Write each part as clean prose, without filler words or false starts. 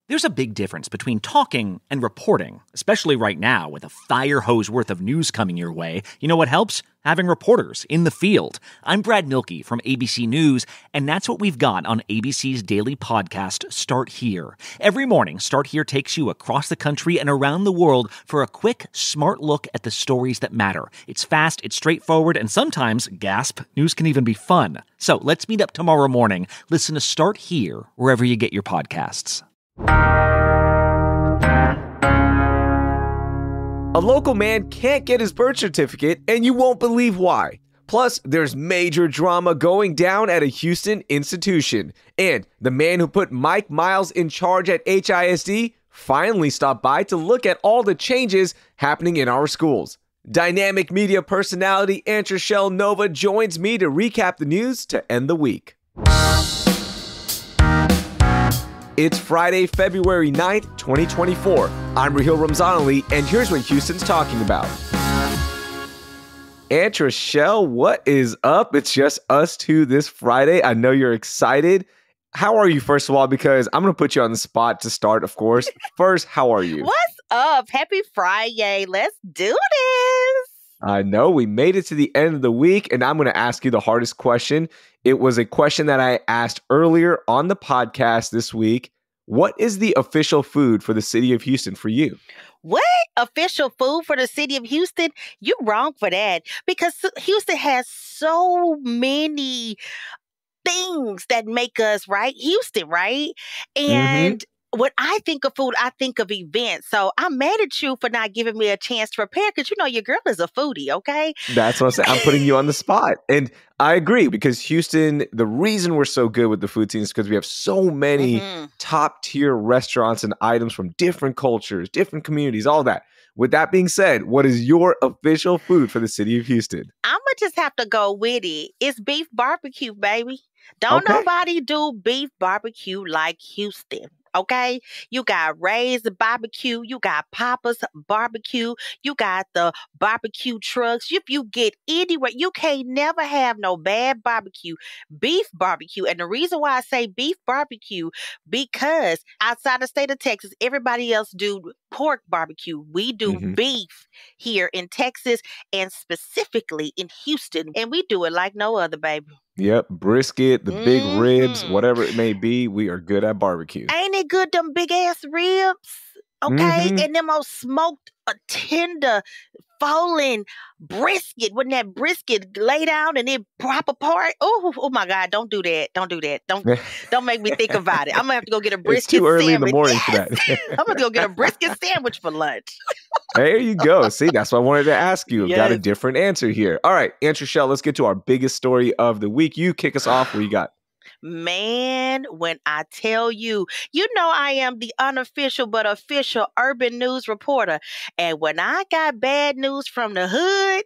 There's a big difference between talking and reporting, especially right now with a fire hose worth of news coming your way. You know what helps? Having reporters in the field. I'm Brad Milkey from ABC News, and that's what we've got on ABC's daily podcast, Start Here. Every morning, Start Here takes you across the country and around the world for a quick, smart look at the stories that matter. It's fast, it's straightforward, and sometimes, gasp, news can even be fun. So let's meet up tomorrow morning. Listen to Start Here wherever you get your podcasts. A local man can't get his birth certificate, and you won't believe why. Plus, there's major drama going down at a Houston institution. And the man who put Mike Miles in charge at HISD finally stopped by to look at all the changes happening in our schools. Dynamic media personality Antre'chelle Nova joins me to recap the news to end the week. It's Friday, February 9th, 2024. I'm Raheel Ramzanali, and here's what Houston's talking about. Antre'chelle, what is up? It's just us two this Friday. I know you're excited. How are you, first of all? Because I'm going to put you on the spot to start, of course. First, how are you? What's up? Happy Friday. Let's do this. I know we made it to the end of the week, and I'm going to ask you the hardest question. It was a question that I asked earlier on the podcast this week. What is the official food for the city of Houston for you? What? Official food for the city of Houston? You're wrong for that, because Houston has so many things that make us, right? Houston, right? And when I think of food, I think of events. So I'm mad at you for not giving me a chance to prepare, because you know your girl is a foodie, okay? That's what I'm saying. I'm putting you on the spot. And I agree, because Houston, the reason we're so good with the food scene is because we have so many top tier restaurants and items from different cultures, different communities, all that. With that being said, what is your official food for the city of Houston? I'm going to just have to go with it. It's beef barbecue, baby. Don't nobody do beef barbecue like Houston. Okay, you got Ray's barbecue, you got Papa's barbecue, you got the barbecue trucks. If you get anywhere, you can't never have no bad barbecue, beef barbecue. And the reason why I say beef barbecue, because outside the state of Texas, everybody else do pork barbecue. We do beef here in Texas and specifically in Houston, and we do it like no other, baby. Yep, brisket, the big ribs, whatever it may be, we are good at barbecue. Ain't it good, them big ass ribs? Okay, and them old smoked, tender, falling brisket. When that brisket lay down and it pop apart, oh my God! Don't do that! Don't do that! Don't make me think about it. I'm gonna have to go get a brisket. It's too early sandwich. in the morning for that. I'm gonna go get a brisket sandwich for lunch. There you go. See, that's what I wanted to ask you. Yes. Got a different answer here. All right, Antre'chelle, let's get to our biggest story of the week. You kick us off. What you got? Man, when I tell you, you know I am the unofficial but official urban news reporter. And when I got bad news from the hood,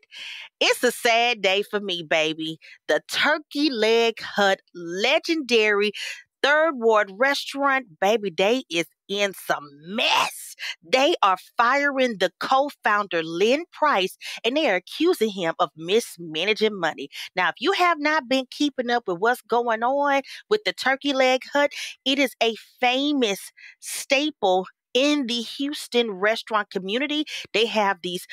it's a sad day for me, baby. The Turkey Leg Hut legendary Third Ward restaurant, baby, they is in some mess. They are firing the co-founder, Lynn Price, and they are accusing him of mismanaging money. Now, if you have not been keeping up with what's going on with the Turkey Leg Hut, it is a famous staple in the Houston restaurant community. They have these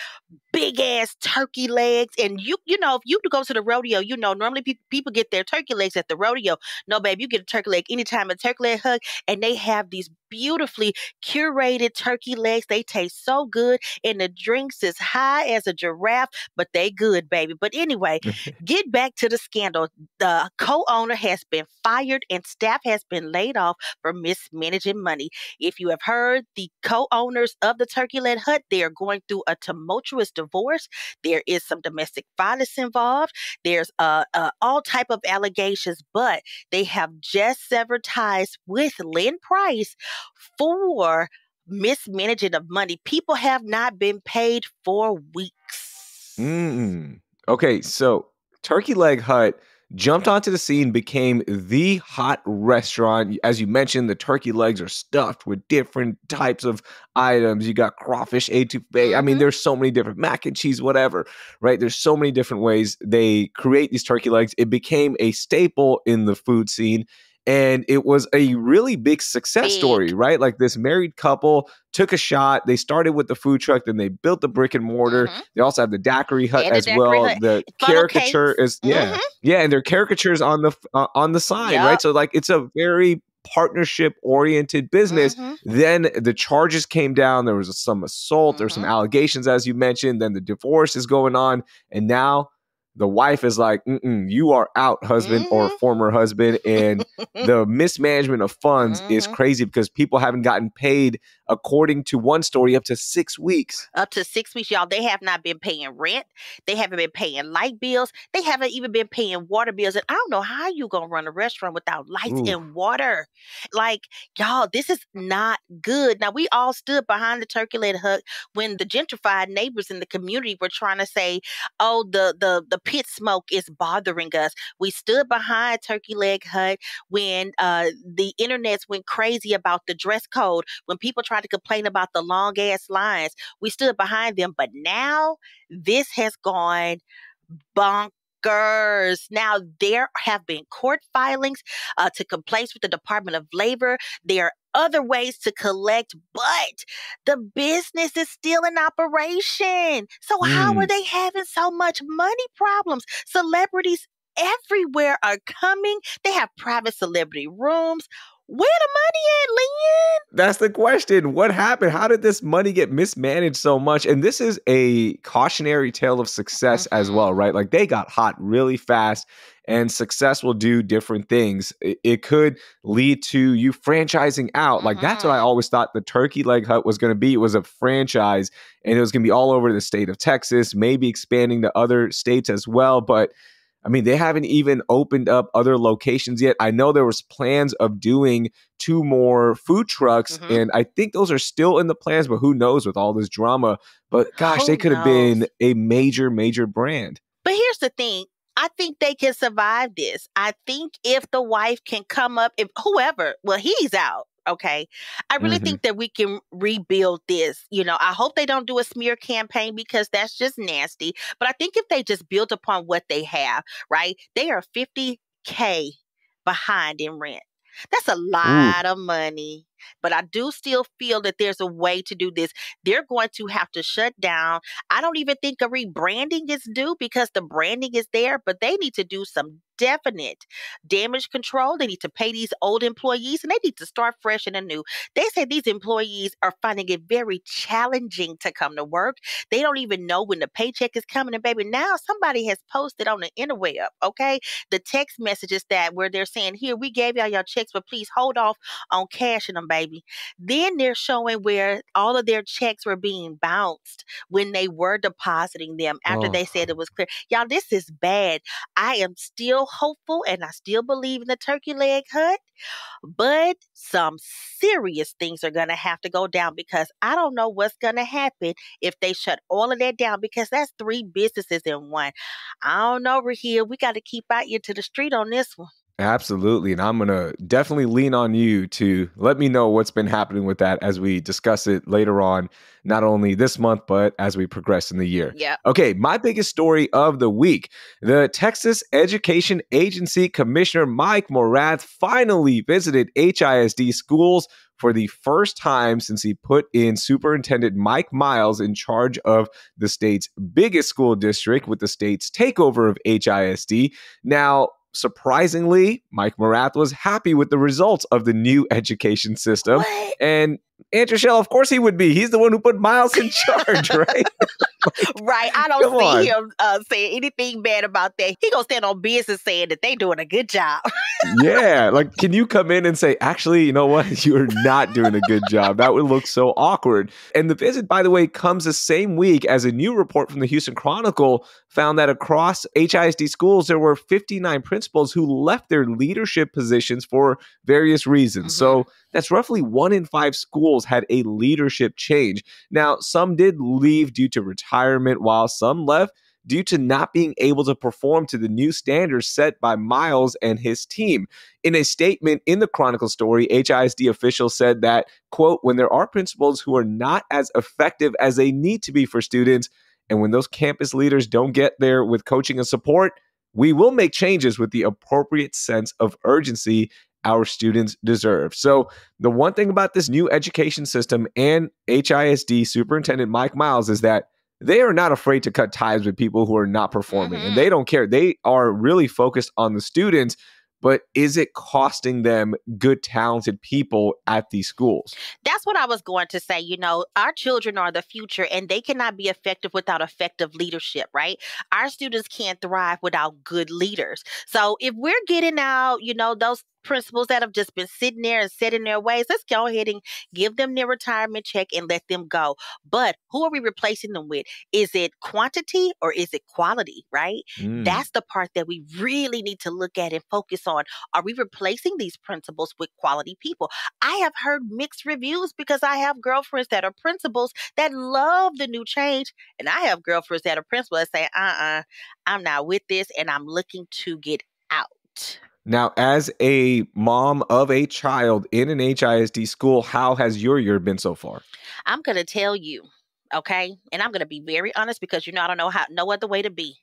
big ass turkey legs, and you know, if you go to the rodeo, you know, normally people get their turkey legs at the rodeo. No, babe, you get a turkey leg anytime at Turkey Leg Hut, and they have these beautifully curated turkey legs. They taste so good, and the drinks is high as a giraffe, but they good, baby. But anyway, get back to the scandal. The co-owner has been fired, and staff has been laid off for mismanaging money. If you have heard, the co-owners of the Turkey Leg Hut, they are going through a tumultuous divorce. There is some domestic violence involved. There's all type of allegations, but they have just severed ties with Lynn Price for mismanaging of money. People have not been paid for weeks. Okay, so Turkey Leg Hut jumped onto the scene, became the hot restaurant. As you mentioned, the turkey legs are stuffed with different types of items. You got crawfish, etouffee. I mean, there's so many different mac and cheese, whatever, right? There's so many different ways they create these turkey legs. It became a staple in the food scene. And it was a really big success story, Big. right? Like this married couple took a shot. They started with the food truck, then they built the brick and mortar. Mm-hmm. They also have the daiquiri hut And the as daiquiri well. hut. The Funnel caricature cakes. is, Mm-hmm. yeah, and their caricatures on the sign, right? Yep. So like it's a very partnership oriented business. Mm-hmm. Then the charges came down. There was some assault or some Mm-hmm. allegations, as you mentioned. Then the divorce is going on, and now the wife is like, you are out, husband or Mm-hmm. former husband. And the mismanagement of funds is Mm-hmm. crazy because people haven't gotten paid, according to one story, up to 6 weeks. Up to 6 weeks, y'all. They have not been paying rent. They haven't been paying light bills. They haven't even been paying water bills. And I don't know how you gonna run a restaurant without lights Ooh. and water. Like, y'all, this is not good. Now, we all stood behind the turkey leg hut when the gentrified neighbors in the community were trying to say, oh, the pit smoke is bothering us. We stood behind Turkey Leg Hut when the internets went crazy about the dress code, when people tried to complain about the long ass lines. We stood behind them. But now this has gone bonkers. Now there have been court filings to complaints with the Department of Labor. There are other ways to collect, but the business is still in operation. So how are they having so much money problems? Celebrities everywhere are coming. They have private celebrity rooms. Where the money at, Lynn? That's the question. What happened? How did this money get mismanaged so much? And this is a cautionary tale of success as well, right? Like they got hot really fast, and success will do different things. It could lead to you franchising out. Like that's what I always thought the Turkey Leg Hut was going to be. It was a franchise, and it was going to be all over the state of Texas, maybe expanding to other states as well. But I mean, they haven't even opened up other locations yet. I know there was plans of doing 2 more food trucks, and I think those are still in the plans, but who knows with all this drama. But gosh, they could have been a major, major brand. But here's the thing. I think they can survive this. I think if the wife can come up, if whoever, well, he's out. Okay. I really think that we can rebuild this. You know, I hope they don't do a smear campaign because that's just nasty. But I think if they just build upon what they have, right? They are $50K behind in rent. That's a lot of money. But I do still feel that there's a way to do this. They're going to have to shut down. I don't even think a rebranding is due because the branding is there, but they need to do some definite damage control. They need to pay these old employees and they need to start fresh and anew. They say these employees are finding it very challenging to come to work. They don't even know when the paycheck is coming. And baby, now somebody has posted on the interweb, okay, the text messages that where they're saying, here, we gave y'all your checks, but please hold off on cashing them, baby. Then they're showing where all of their checks were being bounced when they were depositing them after they said it was clear. Y'all, this is bad. I am still hopeful and I still believe in the Turkey Leg Hut, but some serious things are going to have to go down because I don't know what's going to happen if they shut all of that down because that's 3 businesses in one. I don't know, Raheel. We got to keep out here to the street on this one. Absolutely. And I'm going to definitely lean on you to let me know what's been happening with that as we discuss it later on, not only this month, but as we progress in the year. Yep. Okay, my biggest story of the week. The Texas Education Agency Commissioner Mike Morath finally visited HISD schools for the first time since he put in Superintendent Mike Miles in charge of the state's biggest school district with the state's takeover of HISD. Now, surprisingly, Mike Morath was happy with the results of the new education system. What? And Antre'chelle, of course he would be. He's the one who put Miles in charge, right? Right. I don't see him saying anything bad about that. He gonna stand on business saying that they doing a good job. Yeah. Like, can you come in and say, actually, you know what? You're not doing a good job. That would look so awkward. And the visit, by the way, comes the same week as a new report from the Houston Chronicle found that across HISD schools, there were 59 principals who left their leadership positions for various reasons. So that's roughly 1 in 5 schools had a leadership change. Now, some did leave due to retirement, while some left due to not being able to perform to the new standards set by Miles and his team. In a statement in the Chronicle story, HISD officials said that, quote, when there are principals who are not as effective as they need to be for students, and when those campus leaders don't get there with coaching and support, we will make changes with the appropriate sense of urgency our students deserve. So the one thing about this new education system and HISD Superintendent Mike Miles is that they are not afraid to cut ties with people who are not performing, and they don't care. They are really focused on the students. But is it costing them good, talented people at these schools? That's what I was going to say. Our children are the future and they cannot be effective without effective leadership, right? Our students can't thrive without good leaders. So if we're getting out, those principals that have just been sitting there and set in their ways, let's go ahead and give them their retirement check and let them go. But who are we replacing them with? Is it quantity or is it quality, right? That's the part that we really need to look at and focus on. Are we replacing these principals with quality people? I have heard mixed reviews because I have girlfriends that are principals that love the new change. And I have girlfriends that are principals that say, I'm not with this and I'm looking to get out. Now, as a mom of a child in an HISD school, how has your year been so far? I'm going to tell you, okay? And I'm going to be very honest because, I don't know no other way to be.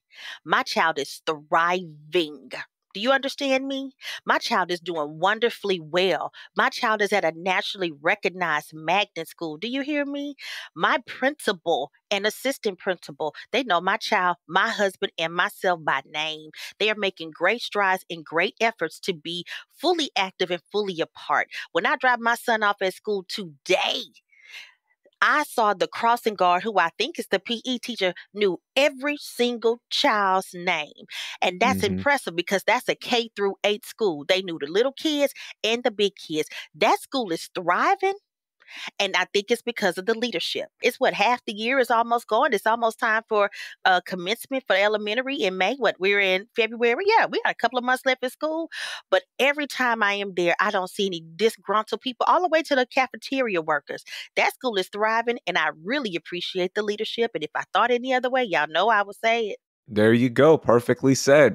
My child is thriving. Do you understand me? My child is doing wonderfully well. My child is at a nationally recognized magnet school. Do you hear me? My principal and assistant principal, they know my child, my husband, and myself by name. They are making great strides and great efforts to be fully active and fully a part. When I drop my son off at school today, I saw the crossing guard, who I think is the PE teacher, knew every single child's name. And that's impressive because that's a K through 8 school. They knew the little kids and the big kids. That school is thriving. And I think it's because of the leadership. It's half the year is almost gone. It's almost time for commencement for elementary in May. We're in February. Yeah, we got a couple of months left in school. But every time I am there, I don't see any disgruntled people, all the way to the cafeteria workers. That school is thriving, and I really appreciate the leadership. And if I thought any other way, y'all know I would say it. There you go. Perfectly said.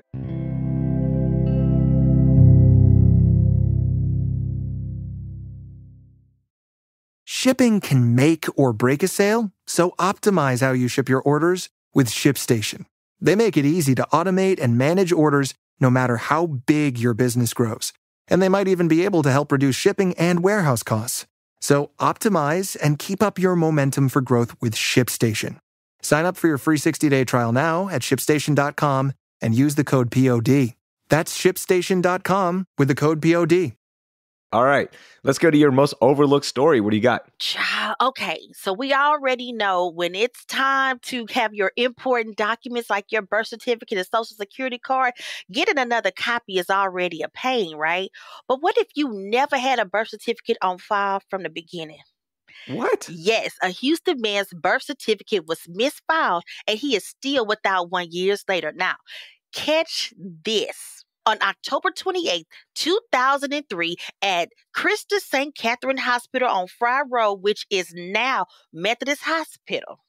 Shipping can make or break a sale, so optimize how you ship your orders with ShipStation. They make it easy to automate and manage orders no matter how big your business grows. And they might even be able to help reduce shipping and warehouse costs. So optimize and keep up your momentum for growth with ShipStation. Sign up for your free 60-day trial now at ShipStation.com and use the code POD. That's ShipStation.com with the code POD. All right, let's go to your most overlooked story. What do you got? Okay, so we already know when it's time to have your important documents like your birth certificate and social security card, getting another copy is already a pain, right? But what if you never had a birth certificate on file from the beginning? What? Yes, a Houston man's birth certificate was misfiled and he is still without one years later. Now, catch this. On October 28th, 2003, at Christus St. Catherine Hospital on Fry Road, which is now Methodist Hospital,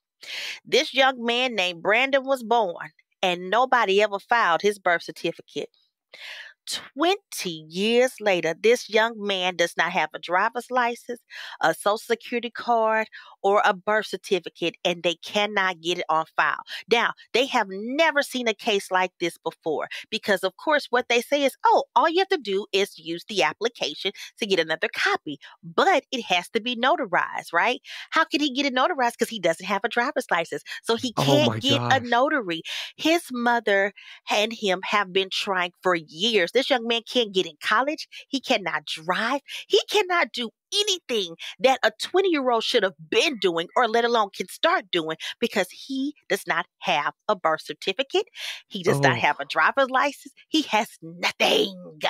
this young man named Brandon was born, and nobody ever filed his birth certificate. 20 years later, this young man does not have a driver's license, a social security card, or a birth certificate, and they cannot get it on file. Now, they have never seen a case like this before because, of course, what they say is, all you have to do is use the application to get another copy, but it has to be notarized, right? How can he get it notarized? Because he doesn't have a driver's license, so he can't get a notary. His mother and him have been trying for years. This young man can't get in college. He cannot drive. He cannot do anything that a 20-year-old should have been doing or let alone can start doing because he does not have a birth certificate. He does not have a driver's license. He has nothing.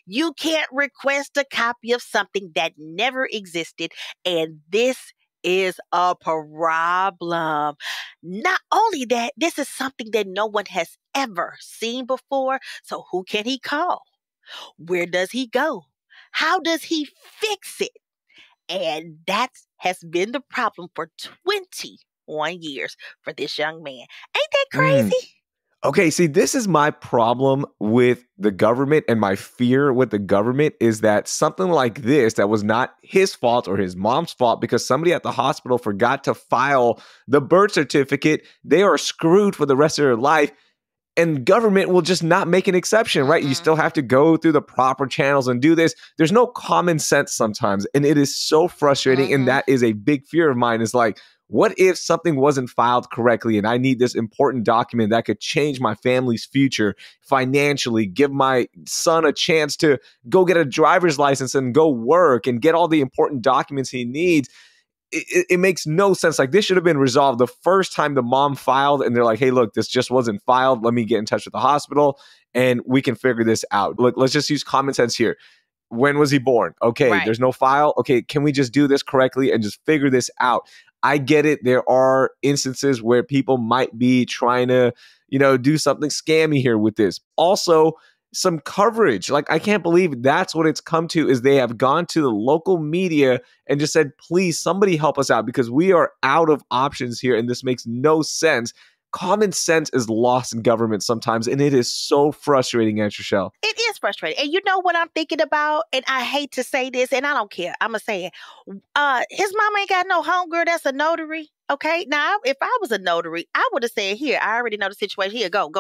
You can't request a copy of something that never existed, and this is a problem. Not only that, this is something that no one has ever seen before. So who can he call? Where does he go? How does he fix it? And that has been the problem for 21 years for this young man. Ain't that crazy? Okay, see, this is my problem with the government, and my fear with the government is that something like this that was not his fault or his mom's fault because somebody at the hospital forgot to file the birth certificate, they are screwed for the rest of their life. and government will just not make an exception, right? You still have to go through the proper channels and do this. There's no common sense sometimes. And it is so frustrating. And that is a big fear of mine, is like, what if something wasn't filed correctly and I need this important document that could change my family's future financially, give my son a chance to go get a driver's license and go work and get all the important documents he needs? It makes no sense. Like, this should have been resolved the first time the mom filed and they're like, hey, look, this just wasn't filed. Let me get in touch with the hospital and we can figure this out. Look, let's just use common sense here. When was he born? Okay, there's no file. Okay, can we just do this correctly and just figure this out? I get it. There are instances where people might be trying to, do something scammy here with this. Also, some coverage. Like, I can't believe that's what it's come to, is they have gone to the local media and just said, please, somebody help us out because we are out of options here and this makes no sense. Common sense is lost in government sometimes, and it is so frustrating, Antre'chelle. It is frustrating. And you know what I'm thinking about? And I hate to say this, and I don't care. I'm going to say it. His mama ain't got no homegirl that's a notary. Okay. Now, if I was a notary, I would have said, here, I already know the situation. Here, go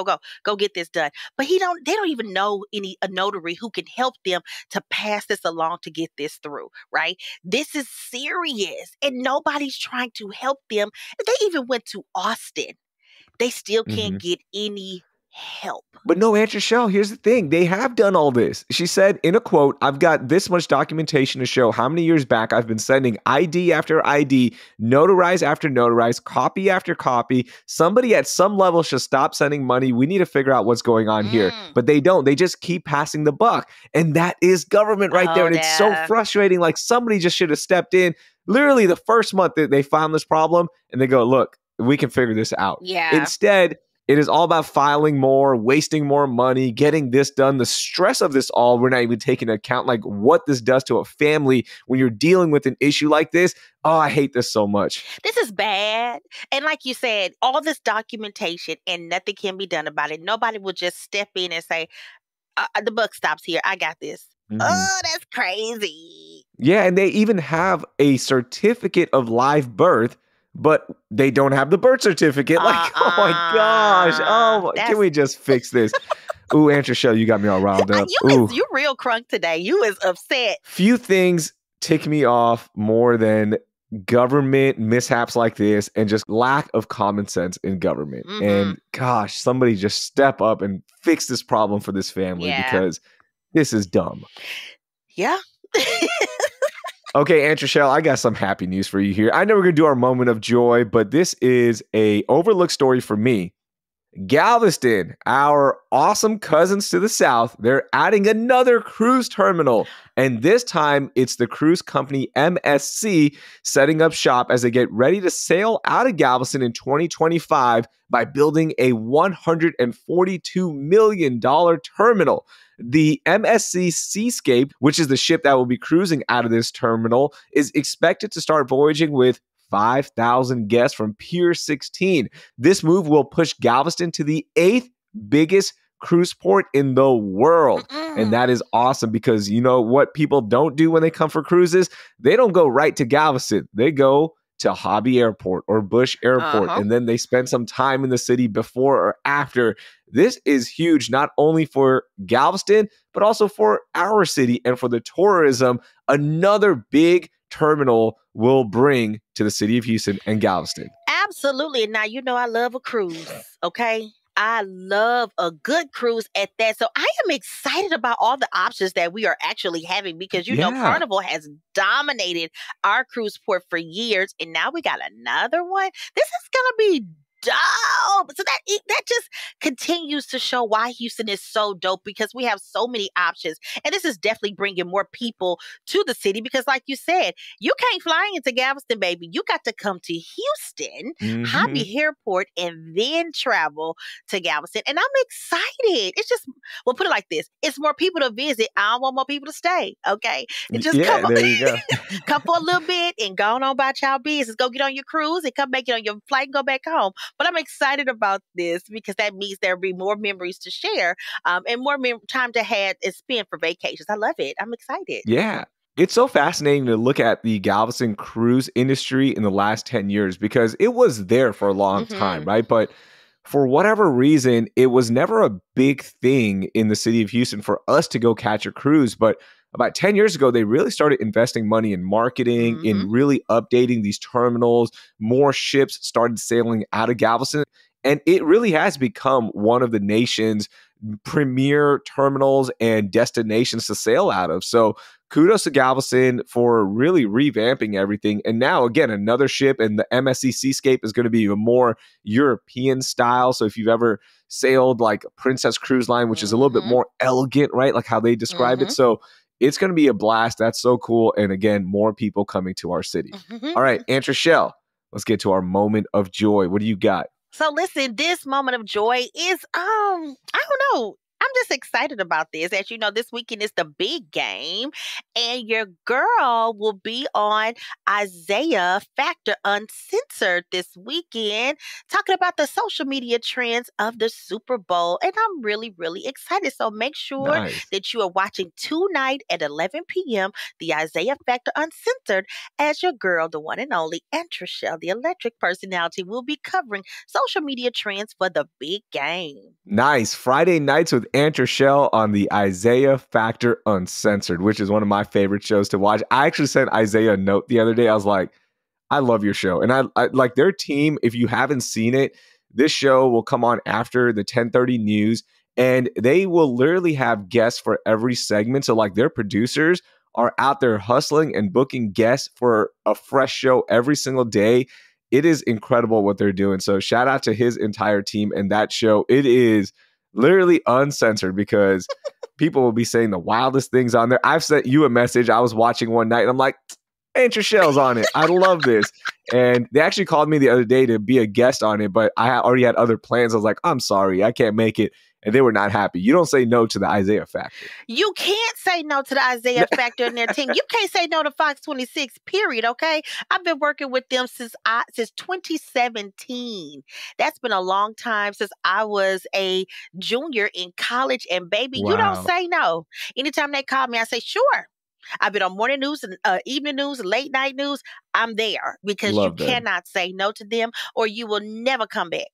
get this done. But they don't even know a notary who can help them to pass this along to get this through, right? This is serious and nobody's trying to help them. They even went to Austin. They still can't get any help. But no, Antre'chelle, here's the thing. They have done all this. She said in a quote, I've got this much documentation to show how many years back I've been sending ID after ID, notarize after notarize, copy after copy. Somebody at some level should stop sending money. We need to figure out what's going on here. But they don't. They just keep passing the buck. And that is government right there. And it's so frustrating. Like, somebody just should have stepped in literally the first month that they found this problem and they go, look, we can figure this out. Yeah. Instead, it is all about filing more, wasting more money, getting this done. The stress of this all, we're not even taking into account like what this does to a family when you're dealing with an issue like this. Oh, I hate this so much. This is bad. And like you said, all this documentation and nothing can be done about it. Nobody will just step in and say, the buck stops here. I got this. Oh, that's crazy. Yeah, and they even have a certificate of live birth, but they don't have the birth certificate. Like, oh my gosh. Oh, can we just fix this? Ooh, Antre'chelle, you got me all riled up. You real crunk today. You is upset. Few things tick me off more than government mishaps like this and just lack of common sense in government. And gosh, somebody just step up and fix this problem for this family because this is dumb. Yeah. Okay, Antre'chelle, I got some happy news for you here. I know we're going to do our moment of joy, but this is a overlooked story for me. Galveston, our awesome cousins to the south, they're adding another cruise terminal. And this time, it's the cruise company MSC setting up shop as they get ready to sail out of Galveston in 2025 by building a $142 million terminal. The MSC Seascape, which is the ship that will be cruising out of this terminal, is expected to start voyaging with 5,000 guests from Pier 16. This move will push Galveston to the 8th biggest cruise port in the world. And that is awesome because you know what people don't do when they come for cruises? They don't go right to Galveston. They go to Hobby Airport or Bush Airport, and then they spend some time in the city before or after. This is huge, not only for Galveston, but also for our city and for the tourism. Another big terminal will bring to the city of Houston and Galveston. Absolutely. Now, you know I love a cruise, okay? I love a good cruise at that. So I am excited about all the options that we are actually having because, you know, Carnival has dominated our cruise port for years. And now we got another one. This is going to be dope. So that just continues to show why Houston is so dope because we have so many options. And this is definitely bringing more people to the city because like you said, you can't fly into Galveston, baby. You got to come to Houston, Hobby Airport, and then travel to Galveston. And I'm excited. It's just, well, put it like this. It's more people to visit. I don't want more people to stay. Okay. It just there you go. Come for a little bit and go on about y'all business. Go get on your cruise and come back, get on your flight and go back home. But I'm excited about this because that means there'll be more memories to share and more time to have and spend for vacations. I love it. I'm excited. Yeah. It's so fascinating to look at the Galveston cruise industry in the last 10 years because it was there for a long time, right? But for whatever reason, it was never a big thing in the city of Houston for us to go catch a cruise. But about 10 years ago, they really started investing money in marketing, in really updating these terminals. More ships started sailing out of Galveston. And it really has become one of the nation's premier terminals and destinations to sail out of. So kudos to Galveston for really revamping everything. And now, again, another ship, and the MSC Seascape is going to be a more European style. So if you've ever sailed like Princess Cruise Line, which is a little bit more elegant, right? Like how they describe it. So it's going to be a blast. That's so cool. And again, more people coming to our city. All right, Antre'chelle, let's get to our moment of joy. What do you got? So listen, this moment of joy is, I don't know. I'm just excited about this. As you know, this weekend is the big game, and your girl will be on Isaiah Factor Uncensored this weekend, talking about the social media trends of the Super Bowl. And I'm really, really excited. So make sure that you are watching tonight at 11 p.m. the Isaiah Factor Uncensored, as your girl, the one and only Antre'chelle, the electric personality, will be covering social media trends for the big game. Nice. Friday nights with Antre'chelle on the Isaiah Factor Uncensored, which is one of my favorite shows to watch. I actually sent Isaiah a note the other day. I was like, I love your show. And I like their team. If you haven't seen it, this show will come on after the 10:30 news, and they will literally have guests for every segment. So like their producers are out there hustling and booking guests for a fresh show every single day. It is incredible what they're doing. So shout out to his entire team and that show. It is literally uncensored because people will be saying the wildest things on there. I've sent you a message. I was watching one night and I'm like, Antre'chelle's on it. I love this. And they actually called me the other day to be a guest on it, but I already had other plans. I was like, I'm sorry, I can't make it. And they were not happy. You don't say no to the Isaiah Factor. You can't say no to the Isaiah Factor and their team. You can't say no to Fox 26, period, okay? I've been working with them since 2017. That's been a long time, since I was a junior in college. And baby, you don't say no. Anytime they call me, I say, sure. I've been on morning news and evening news, late night news. I'm there because cannot say no to them, or you will never come back.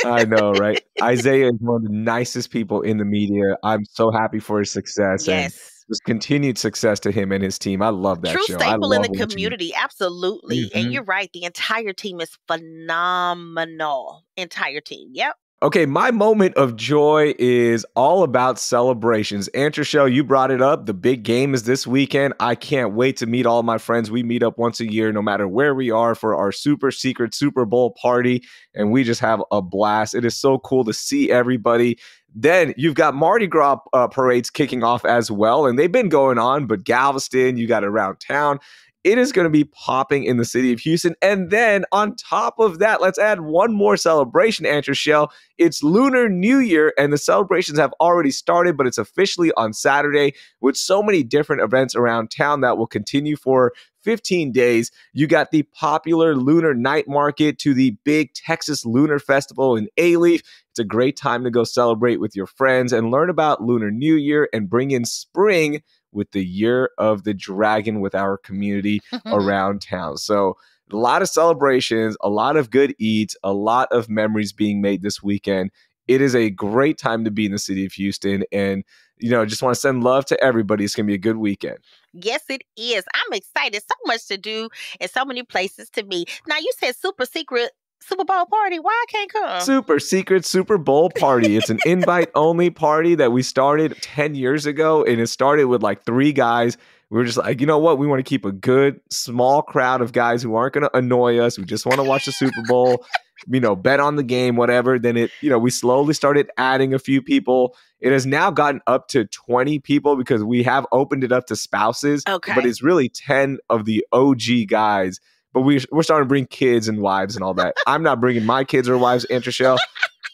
I know, right? Isaiah is one of the nicest people in the media. I'm so happy for his success. Yes. And just continued success to him and his team. I love that show. True staple in the community. Absolutely. And you're right. The entire team is phenomenal. Entire team. Yep. Okay, my moment of joy is all about celebrations. Antre'chelle, you brought it up. The big game is this weekend. I can't wait to meet all my friends. We meet up once a year, no matter where we are, for our super secret Super Bowl party, and we just have a blast. It is so cool to see everybody. Then you've got Mardi Gras parades kicking off as well, and they've been going on, but Galveston, you got around town. It is going to be popping in the city of Houston. And then on top of that, let's add one more celebration, Antre'chelle. It's Lunar New Year, and the celebrations have already started, but it's officially on Saturday with so many different events around town that will continue for 15 days. You got the popular Lunar Night Market to the big Texas Lunar Festival in A-Leaf. It's a great time to go celebrate with your friends and learn about Lunar New Year and bring in spring with the Year of the Dragon with our community around town. So a lot of celebrations, a lot of good eats, a lot of memories being made this weekend. It is a great time to be in the city of Houston. And, you know, just want to send love to everybody. It's going to be a good weekend. Yes, it is. I'm excited. So much to do and so many places to be. Now, you said super secret Super Bowl party. Why I can't come? Super secret Super Bowl party. It's an invite-only party that we started 10 years ago, and it started with like 3 guys. We were just like, you know what? We want to keep a good, small crowd of guys who aren't going to annoy us. We just want to watch the Super Bowl, you know, bet on the game, whatever. Then we slowly started adding a few people. It has now gotten up to 20 people because we have opened it up to spouses. Okay. But it's really 10 of the OG guys. But we're starting to bring kids and wives and all that. I'm not bringing my kids or wives, Antre'chelle.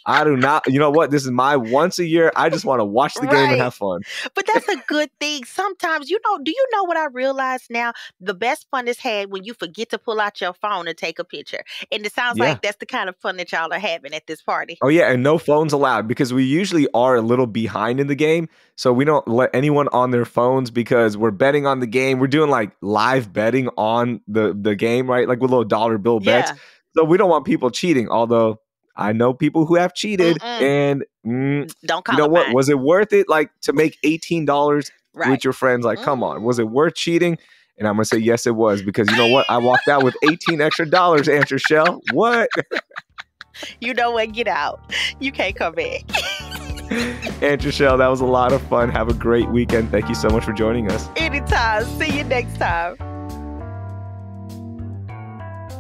I do not. You know what? This is my once a year. I just want to watch the game and have fun. But that's a good thing. Sometimes, do you know what I realize now? The best fun is had when you forget to pull out your phone and take a picture. And it sounds like that's the kind of fun that y'all are having at this party. Oh, yeah. And no phones allowed because we usually are a little behind in the game. So we don't let anyone on their phones because we're betting on the game. We're doing like live betting on the game, right? Like with little dollar bill bets. So we don't want people cheating, although I know people who have cheated, and don't call you know it what? mine. Was it worth it? Like to make $18 Right. with your friends? Like, come on, was it worth cheating? And I'm gonna say yes, it was, because you know what? I walked out with $18 extra, Antre'chelle. What? You know what? Get out. You can't come back. Antre'chelle, that was a lot of fun. Have a great weekend. Thank you so much for joining us. Anytime. See you next time.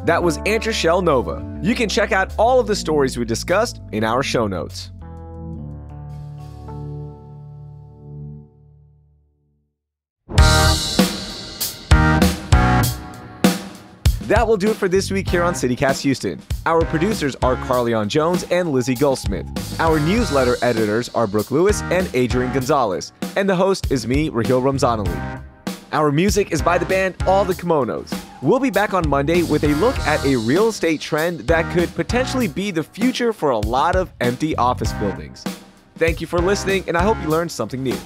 That was Antre'chelle Nova. You can check out all of the stories we discussed in our show notes. That will do it for this week here on CityCast Houston. Our producers are Carleon Jones and Lizzie Goldsmith. Our newsletter editors are Brooke Lewis and Adrian Gonzalez. And the host is me, Raheel Ramzanali. Our music is by the band All the Kimonos. We'll be back on Monday with a look at a real estate trend that could potentially be the future for a lot of empty office buildings. Thank you for listening, and I hope you learned something new.